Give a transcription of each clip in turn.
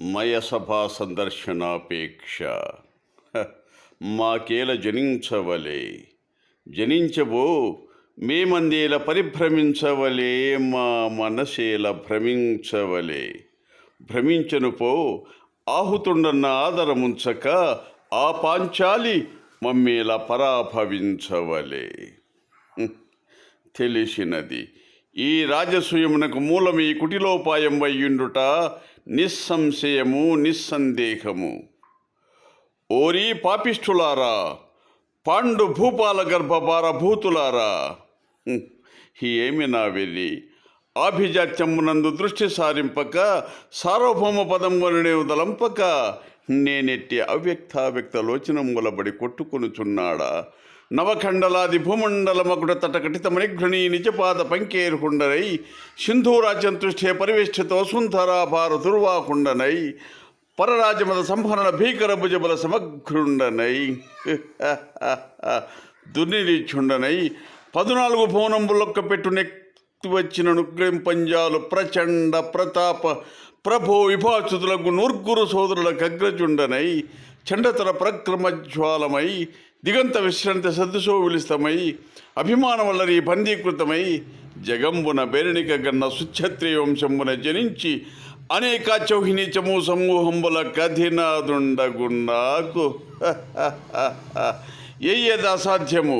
మయసభా సందర్శనాపేక్ష మాకేల జనించవలే జనించబో మేమందేల పరిభ్రమించవలే మా మనసేల భ్రమించవలే భ్రమించను పో ఆహుతుండన్న ఆదరముంచక ఆ పాంచాలి మమ్మేల పరాభవించవలే. తెలిసినది ఈ రాజసూయమునకు మూలమీ కుటిలోపాయం వయ్యుండుట నిస్సంశయము నిస్సందేహము. ఓరీ పాపిష్ఠులారా, పాండు భూపాల గర్భభార భూతులారా, ఏమి నా వెళ్ళి ఆభిజాత్యమునందు దృష్టి సారింపక సార్వభౌమ పదమునే దలంపక నేనెట్టి అవ్యక్తావ్యక్త లోచనములబడి కొట్టుకొనుచున్నాడా. నవఖండలాది భూమండలమకుడ తటకటితమని ఘృణీ నిజపాద పంకేరుకుండనై సింధూరాజ్యంతుష్టే పరివేష్టితో సుంధరాభార దుర్వాకుండనై పరరాజమద సంహరణ భీకర భుజబల సమగ్రుండనై దుర్నిరీక్షుండనై 14 భువనంబులొక్క పెట్టు నెక్కి వచ్చిన నుగ్రింపంజాలు ప్రచండ ప్రతాప ప్రభో విభాచుతులకు నూర్గురు సోదరులకు అగ్రజుండనై చండతర ప్రక్రమజ్వాలమై దిగంత విశ్రాంతి సదృశో విలిస్తమై అభిమానవల్లరి బందీకృతమై జగంబున బేరణిక గన్న సుక్షత్రియ వంశంబున జనించి అనేక చౌహిని చమూ సమూహంబుల కథినాదుండగున్నాకు ఏది అసాధ్యము.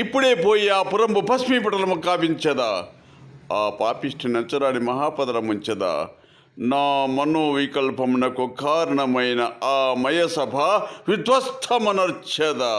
ఇప్పుడే పోయి ఆ పురంబు భస్మీపటలము కావించదా, ఆ పాపిష్టి నచ్చరాని మహాపదలముంచదా. నా మనోవికల్పమునకు కారణమైన ఆ మయసభ విధ్వస్తమనర్చదా.